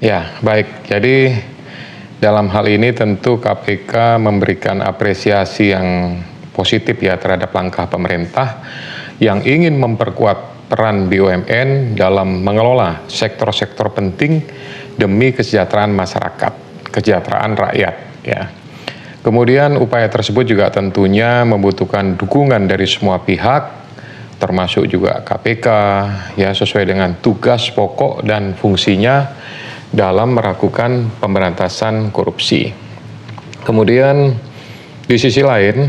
Ya, baik. Jadi dalam hal ini tentu KPK memberikan apresiasi yang positif ya terhadap langkah pemerintah yang ingin memperkuat peran BUMN dalam mengelola sektor-sektor penting demi kesejahteraan masyarakat, kesejahteraan rakyat ya. Kemudian upaya tersebut juga tentunya membutuhkan dukungan dari semua pihak, termasuk juga KPK ya, sesuai dengan tugas pokok dan fungsinya dalam melakukan pemberantasan korupsi. Kemudian di sisi lain,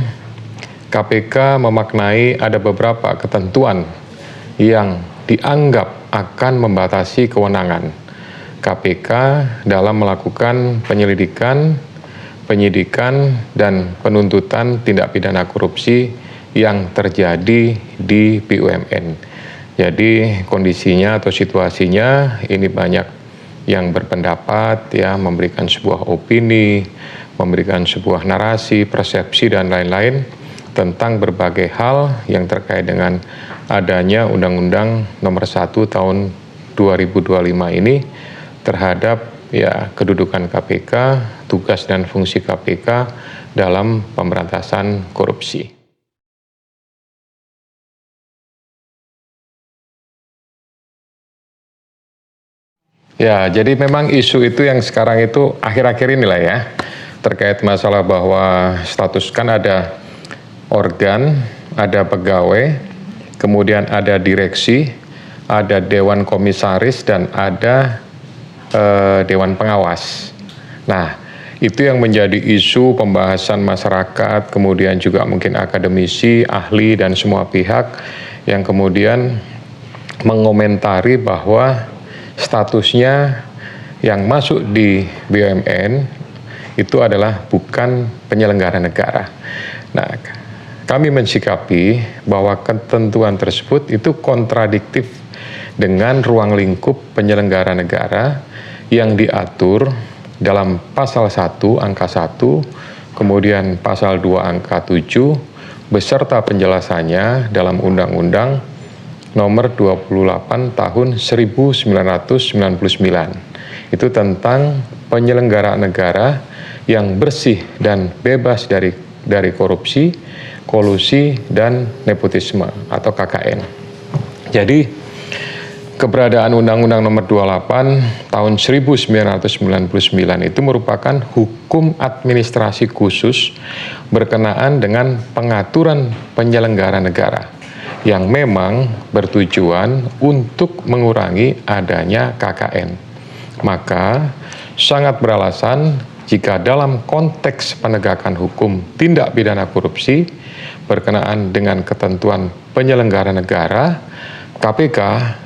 KPK memaknai ada beberapa ketentuan yang dianggap akan membatasi kewenangan KPK dalam melakukan penyelidikan, penyidikan, dan penuntutan tindak pidana korupsi yang terjadi di BUMN. Jadi kondisinya atau situasinya ini banyak yang berpendapat ya, memberikan sebuah opini, memberikan sebuah narasi, persepsi, dan lain-lain tentang berbagai hal yang terkait dengan adanya Undang-Undang Nomor 1 Tahun 2025 ini terhadap ya kedudukan KPK, tugas dan fungsi KPK dalam pemberantasan korupsi. Ya, jadi memang isu itu yang sekarang itu akhir-akhir inilah ya, terkait masalah bahwa status kan ada organ, ada pegawai, kemudian ada direksi, ada dewan komisaris, dan ada dewan pengawas. Nah, itu yang menjadi isu pembahasan masyarakat, kemudian juga mungkin akademisi, ahli, dan semua pihak yang kemudian mengomentari bahwa statusnya yang masuk di BUMN itu adalah bukan penyelenggara negara. Nah, kami mensikapi bahwa ketentuan tersebut itu kontradiktif dengan ruang lingkup penyelenggara negara yang diatur dalam pasal 1 angka 1, kemudian pasal 2 angka 7, beserta penjelasannya dalam Undang-Undang Nomor 28 Tahun 1999. Itu tentang penyelenggaraan negara yang bersih dan bebas dari korupsi, kolusi, dan nepotisme atau KKN. Jadi keberadaan Undang-Undang Nomor 28 Tahun 1999 itu merupakan hukum administrasi khusus berkenaan dengan pengaturan penyelenggara negara yang memang bertujuan untuk mengurangi adanya KKN. Maka sangat beralasan jika dalam konteks penegakan hukum tindak pidana korupsi berkenaan dengan ketentuan penyelenggara negara, KPK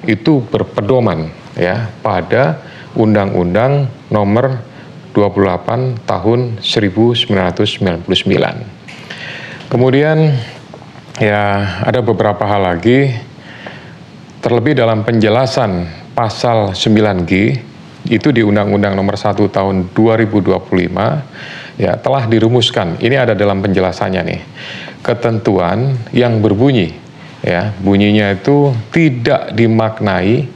itu berpedoman ya pada Undang-Undang Nomor 28 Tahun 1999. Kemudian ya, ada beberapa hal lagi, terlebih dalam penjelasan pasal 9G, itu di Undang-Undang Nomor 1 Tahun 2025, ya telah dirumuskan, ini ada dalam penjelasannya nih, ketentuan yang berbunyi, ya bunyinya itu tidak dimaknai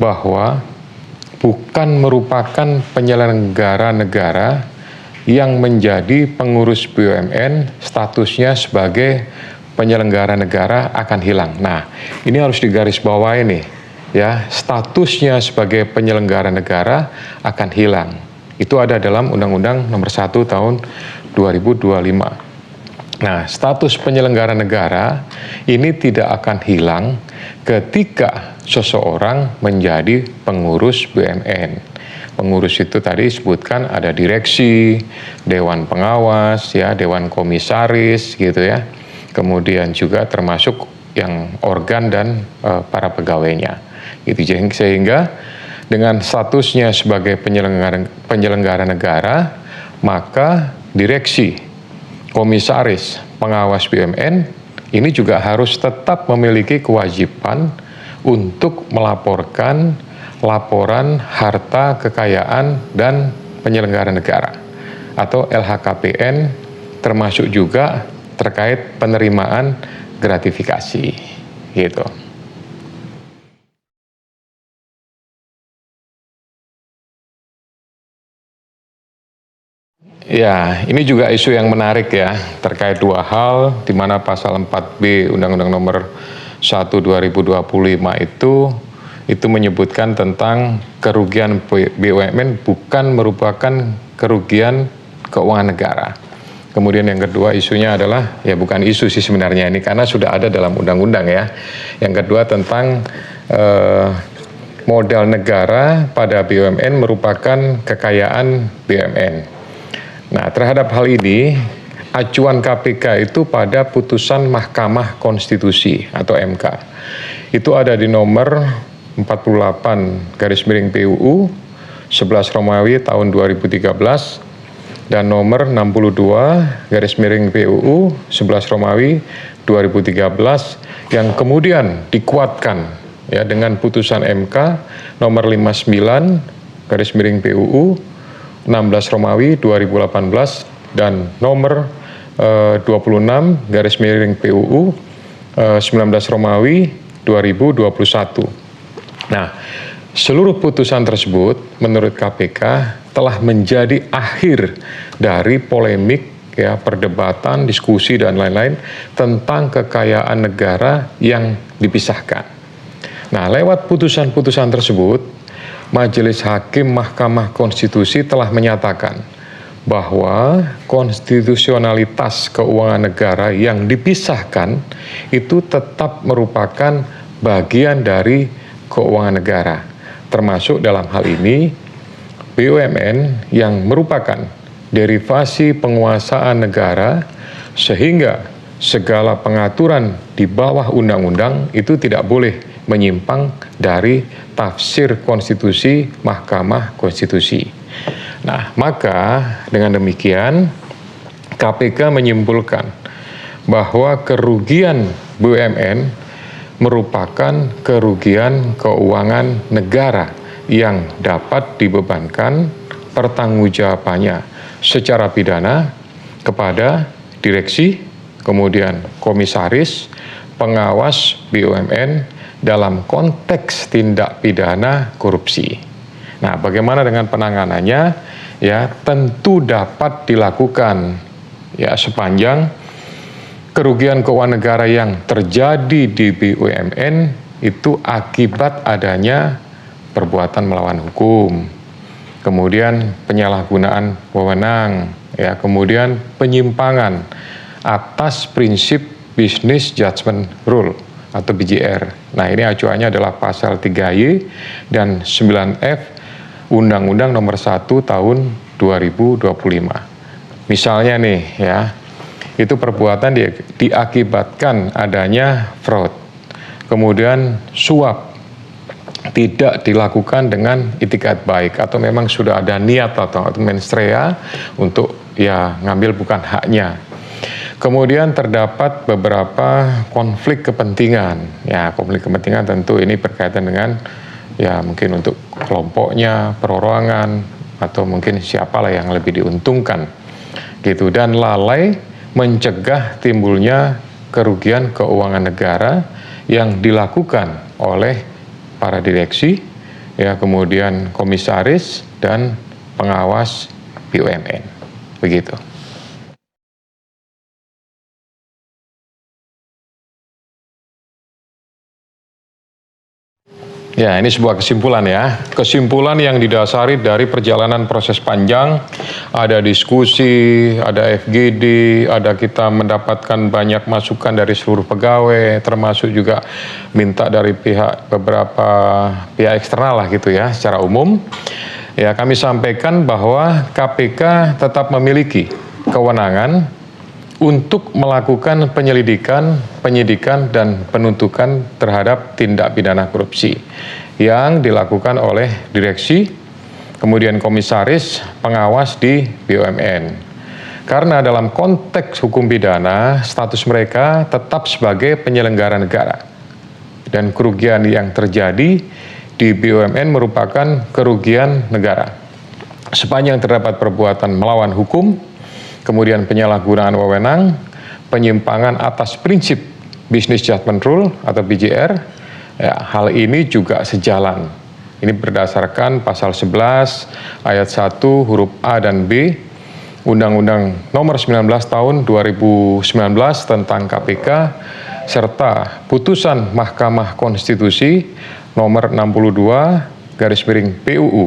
bahwa bukan merupakan penyelenggara negara yang menjadi pengurus BUMN statusnya sebagai penyelenggara negara akan hilang. Nah, ini harus digarisbawahi nih, ya statusnya sebagai penyelenggara negara akan hilang. Itu ada dalam Undang-Undang Nomor 1 Tahun 2025. Nah, status penyelenggara negara ini tidak akan hilang ketika seseorang menjadi pengurus BUMN. Pengurus itu tadi disebutkan ada direksi, dewan pengawas, ya dewan komisaris, gitu ya. Kemudian juga termasuk yang organ dan para pegawainya. Gitu. Sehingga dengan statusnya sebagai penyelenggara negara, maka direksi, komisaris, pengawas BUMN ini juga harus tetap memiliki kewajiban untuk melaporkan laporan harta kekayaan dan penyelenggara negara atau LHKPN, termasuk juga terkait penerimaan gratifikasi gitu. Ya, ini juga isu yang menarik ya, terkait dua hal, di mana pasal 4B Undang-Undang Nomor 1 2025 itu menyebutkan tentang kerugian BUMN bukan merupakan kerugian keuangan negara. Kemudian yang kedua isunya adalah, ya bukan isu sih sebenarnya ini, karena sudah ada dalam undang-undang ya. Yang kedua tentang modal negara pada BUMN merupakan kekayaan BUMN. Nah, terhadap hal ini, acuan KPK itu pada putusan Mahkamah Konstitusi atau MK. Itu ada di nomor 48 PUU 11 Romawi tahun 2013 dan nomor 62 PUU 11 Romawi 2013 yang kemudian dikuatkan ya dengan putusan MK nomor 59 PUU 16 Romawi 2018 dan nomor 26 PUU 19 Romawi 2021. Nah, seluruh putusan tersebut menurut KPK telah menjadi akhir dari polemik ya, perdebatan, diskusi dan lain-lain tentang kekayaan negara yang dipisahkan. Nah, lewat putusan-putusan tersebut Majelis Hakim Mahkamah Konstitusi telah menyatakan bahwa konstitusionalitas keuangan negara yang dipisahkan itu tetap merupakan bagian dari keuangan negara, termasuk dalam hal ini BUMN yang merupakan derivasi penguasaan negara, sehingga segala pengaturan di bawah undang-undang itu tidak boleh menyimpang dari tafsir konstitusi Mahkamah Konstitusi. Nah, maka dengan demikian KPK menyimpulkan bahwa kerugian BUMN merupakan kerugian keuangan negara yang dapat dibebankan pertanggungjawabannya secara pidana kepada direksi, kemudian komisaris, pengawas BUMN dalam konteks tindak pidana korupsi. Nah, bagaimana dengan penanganannya? Ya, tentu dapat dilakukan ya sepanjang kerugian keuangan negara yang terjadi di BUMN itu akibat adanya perbuatan melawan hukum, kemudian penyalahgunaan wewenang, ya, kemudian penyimpangan atas prinsip Business Judgment Rule atau BJR. Nah, ini acuannya adalah pasal 3Y dan 9F Undang-Undang Nomor 1 Tahun 2025. Misalnya nih ya, itu perbuatan diakibatkan adanya fraud, kemudian suap, tidak dilakukan dengan itikat baik atau memang sudah ada niat atau mens rea untuk ya ngambil bukan haknya. Kemudian terdapat beberapa konflik kepentingan. Ya, konflik kepentingan tentu ini berkaitan dengan ya mungkin untuk kelompoknya, perorangan, atau mungkin siapalah yang lebih diuntungkan. Gitu, dan lalai mencegah timbulnya kerugian keuangan negara yang dilakukan oleh para direksi, ya kemudian komisaris dan pengawas BUMN. Begitu. Ya, ini sebuah kesimpulan ya. Kesimpulan yang didasari dari perjalanan proses panjang, ada diskusi, ada FGD, ada kita mendapatkan banyak masukan dari seluruh pegawai, termasuk juga minta dari beberapa pihak eksternal lah gitu ya, secara umum. Ya, kami sampaikan bahwa KPK tetap memiliki kewenangan untuk melakukan penyelidikan, penyidikan, dan penuntutan terhadap tindak pidana korupsi yang dilakukan oleh direksi, kemudian komisaris, pengawas di BUMN. Karena dalam konteks hukum pidana, status mereka tetap sebagai penyelenggara negara. Dan kerugian yang terjadi di BUMN merupakan kerugian negara. Sepanjang terdapat perbuatan melawan hukum, kemudian penyalahgunaan wewenang, penyimpangan atas prinsip Business Judgment Rule atau BJR, ya, hal ini juga sejalan. Ini berdasarkan pasal 11 ayat 1 huruf A dan B Undang-Undang Nomor 19 Tahun 2019 tentang KPK serta putusan Mahkamah Konstitusi Nomor 62/PUU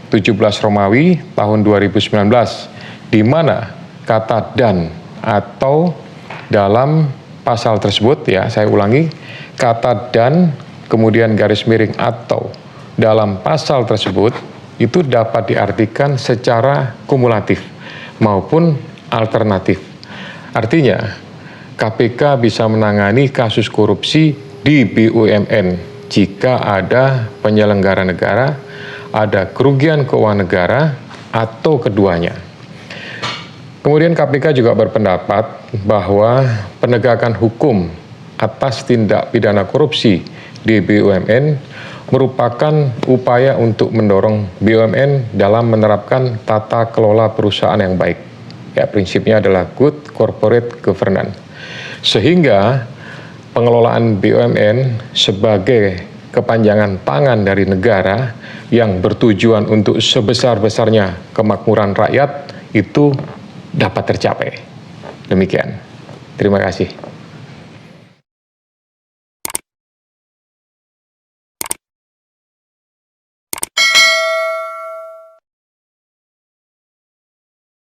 17 Romawi tahun 2019, di mana kata dan atau dalam pasal tersebut, ya saya ulangi, kata dan kemudian garis miring atau dalam pasal tersebut itu dapat diartikan secara kumulatif maupun alternatif. Artinya, KPK bisa menangani kasus korupsi di BUMN jika ada penyelenggara negara, ada kerugian keuangan negara, atau keduanya. Kemudian KPK juga berpendapat bahwa penegakan hukum atas tindak pidana korupsi di BUMN merupakan upaya untuk mendorong BUMN dalam menerapkan tata kelola perusahaan yang baik. Ya, prinsipnya adalah good corporate governance. Sehingga pengelolaan BUMN sebagai kepanjangan tangan dari negara yang bertujuan untuk sebesar-besarnya kemakmuran rakyat itu dapat tercapai. Demikian. Terima kasih.